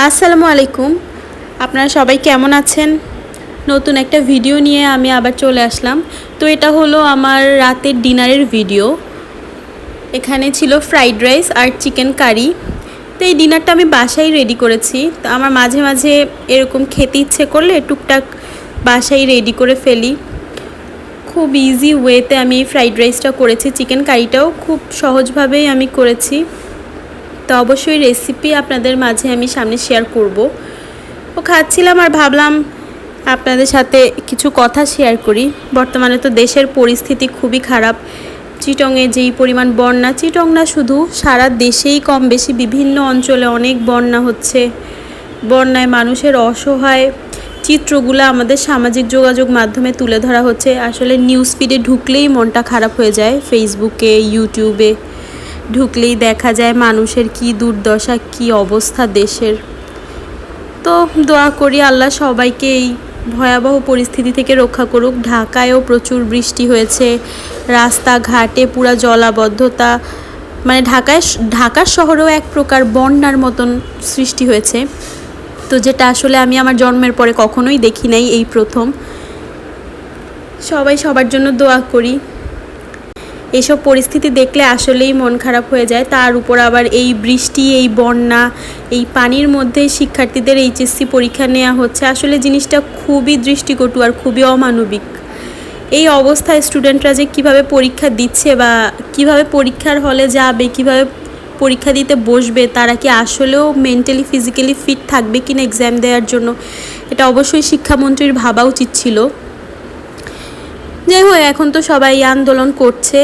আসসালামু আলাইকুম। আপনারা সবাই কেমন আছেন? নতুন একটা ভিডিও নিয়ে আমি আবার চলে আসলাম। তো এটা হলো আমার রাতের ডিনারের ভিডিও। এখানে ছিল ফ্রাইড রাইস আর চিকেন কারি। তো এই ডিনারটা আমি বাসায় রেডি করেছি। তো আমার মাঝে মাঝে এরকম খেতে ইচ্ছে করলে টুকটাক বাসায় রেডি করে ফেলি। খুব ইজি ওয়েতে আমি এই ফ্রাইড রাইসটা করেছি, চিকেন কারিটাও খুব সহজভাবেই আমি করেছি। তো অবশ্যই রেসিপি আপনাদের মাঝে আমি সামনে শেয়ার করব। ও খাচ্ছিলাম আর ভাবলাম আপনাদের সাথে কিছু কথা শেয়ার করি। বর্তমানে তো দেশের পরিস্থিতি খুবই খারাপ। চিটংয়ে যেই পরিমাণ বন্যা, চিটং না শুধু সারা দেশেই কম বেশি বিভিন্ন অঞ্চলে অনেক বন্যা হচ্ছে। বন্যায় মানুষের অসহায় চিত্রগুলো আমাদের সামাজিক যোগাযোগ মাধ্যমে তুলে ধরা হচ্ছে। আসলে নিউজ ফিডে ঢুকলেই মনটা খারাপ হয়ে যায়। ফেসবুকে, ইউটিউবে ঢুকলেই দেখা যায় মানুষের কি দুর্দশা, কি অবস্থা দেশের। তো দোয়া করি আল্লাহ সবাইকে এই ভয়াবহ পরিস্থিতি থেকে রক্ষা করুক। ঢাকায়ও প্রচুর বৃষ্টি হয়েছে, রাস্তাঘাটে পুরা জলাবদ্ধতা, মানে ঢাকার শহরেও এক প্রকার বন্যার মতন সৃষ্টি হয়েছে। তো যেটা আসলে আমি আমার জন্মের পরে কখনোই দেখি নাই, এই প্রথম। সবাই সবার জন্য দোয়া করি। এসব পরিস্থিতি দেখলে আসলেই মন খারাপ হয়ে যায়। তার উপর আবার এই বৃষ্টি, এই বন্যা, এই পানির মধ্যে শিক্ষার্থীদের এইচএসসি পরীক্ষা নেওয়া হচ্ছে। আসলে জিনিসটা খুবই দৃষ্টিকটু আর খুবই অমানবিক। এই অবস্থায় স্টুডেন্টরা যে কীভাবে পরীক্ষা দিচ্ছে বা কিভাবে পরীক্ষার হলে যাবে, কিভাবে পরীক্ষা দিতে বসবে, তারা কি আসলেও মেন্টালি ফিজিক্যালি ফিট থাকবে কিনা এক্সাম দেওয়ার জন্য, এটা অবশ্যই শিক্ষামন্ত্রীর ভাবা উচিত ছিল। যাই হোক, এখন তো সবাই আন্দোলন করছে,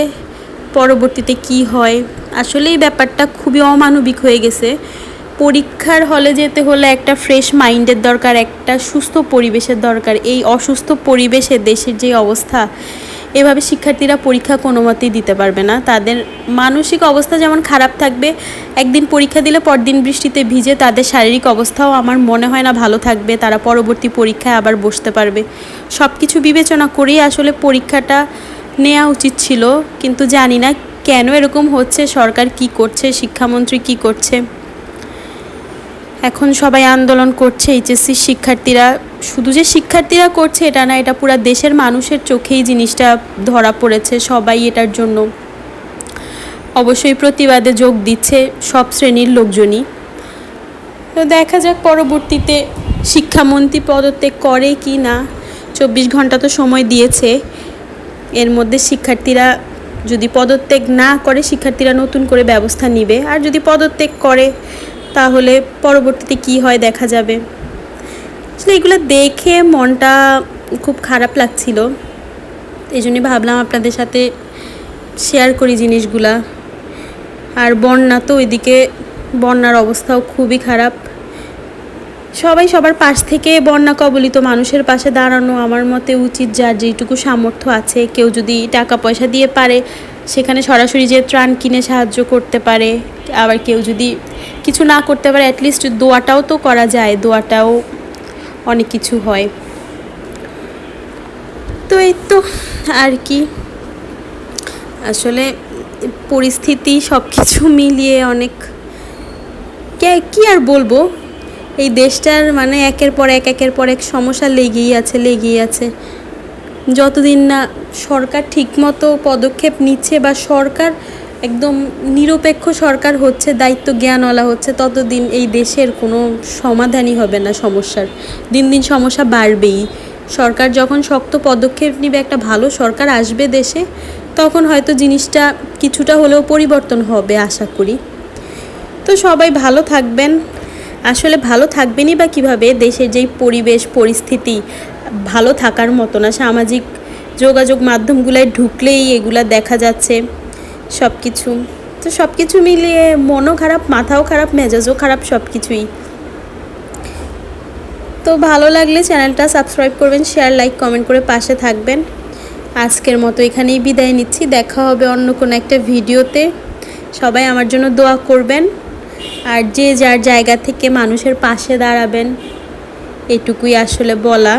পরবর্তীতে কি হয়। আসলে এই ব্যাপারটা খুবই অমানবিক হয়ে গেছে। পরীক্ষার হলে যেতে হলে একটা ফ্রেশ মাইন্ডের দরকার, একটা সুস্থ পরিবেশের দরকার। এই অসুস্থ পরিবেশে দেশের যে অবস্থা, এভাবে শিক্ষার্থীরা পরীক্ষা কোনো মতেই দিতে পারবে না। তাদের মানসিক অবস্থা যেমন খারাপ থাকবে, একদিন পরীক্ষা দিলে পরদিন বৃষ্টিতে ভিজে তাদের শারীরিক অবস্থাও আমার মনে হয় না ভালো থাকবে। তারা পরবর্তী পরীক্ষায় আবার বসতে পারবে। সব কিছু বিবেচনা করেই আসলে পরীক্ষাটা নেওয়া উচিত ছিল, কিন্তু জানি না কেন এরকম হচ্ছে। সরকার কি করছে, শিক্ষামন্ত্রী কি করছে। এখন সবাই আন্দোলন করছে, এইচএসসি শিক্ষার্থীরা। শুধু যে শিক্ষার্থীরা করছে এটা না, এটা পুরা দেশের মানুষের চোখেই জিনিসটা ধরা পড়েছে। সবাই এটার জন্য অবশ্যই প্রতিবাদে যোগ দিচ্ছে, সব শ্রেণীর লোকজনই। তো দেখা যাক পরবর্তীতে শিক্ষামন্ত্রী পদত্যাগ করে কি না। 24 ঘন্টা তো সময় দিয়েছে, এর মধ্যে শিক্ষার্থীরা যদি পদত্যাগ না করে, শিক্ষার্থীরা নতুন করে ব্যবস্থা নেবে। আর যদি পদত্যাগ করে তাহলে পরবর্তীতে কি হয় দেখা যাবে। আসলে এগুলো দেখে মনটা খুব খারাপ লাগছিল, এই জন্যই ভাবলাম আপনাদের সাথে শেয়ার করি জিনিসগুলা। আর বন্যা তো ওইদিকে, বন্যার অবস্থাও খুবই খারাপ। সবাই সবার পাশ থেকে বন্যা কবলিত মানুষের পাশে দাঁড়ানো আমার মতে উচিত। যার যেটুকু সামর্থ্য আছে, কেউ যদি টাকা পয়সা দিয়ে পারে সেখানে সরাসরি যে ত্রাণ কিনে সাহায্য করতে পারে। আবার কেউ যদি কিছু না করতে পারে, অ্যাটলিস্ট দোয়াটাও তো করা যায়, দোয়াটাও অনেক কিছু হয়। তো এই তো আর কি, আসলে পরিস্থিতি সব কিছু মিলিয়ে অনেক, কি আর বলবো, এই দেশটার মানে একের পর এক সমস্যা লেগেই আছে। যতদিন না সরকার ঠিকমতো পদক্ষেপ নিচ্ছে বা সরকার একদম নিরপেক্ষ সরকার হচ্ছে, দায়িত্ব জ্ঞানওয়ালা হচ্ছে, ততদিন এই দেশের কোনো সমাধানই হবে না সমস্যার। দিন দিন সমস্যা বাড়বেই। সরকার যখন শক্ত পদক্ষেপ নেবে, একটা ভালো সরকার আসবে দেশে, তখন হয়তো জিনিসটা কিছুটা হলেও পরিবর্তন হবে আশা করি। তো সবাই ভালো থাকবেন। আসলে ভালো থাকবেনই বা কীভাবে, দেশের যেই পরিবেশ পরিস্থিতি ভালো থাকার মতো না। সামাজিক যোগাযোগ মাধ্যমগুলোয় ঢুকলেই এগুলা দেখা যাচ্ছে সব কিছু। তো সব কিছু মিলিয়ে মনও খারাপ, মাথাও খারাপ, মেজাজও খারাপ, সব কিছুই। তো ভালো লাগলে চ্যানেলটা সাবস্ক্রাইব করবেন, শেয়ার, লাইক, কমেন্ট করে পাশে থাকবেন। আজকের মতো এখানেই বিদায় নিচ্ছি। দেখা হবে অন্য কোনো একটা ভিডিওতে। সবাই আমার জন্য দোয়া করবেন, আর যে যার জায়গা থেকে মানুষের পাশে দাঁড়াবেন, এটুকুই আসলে বলা।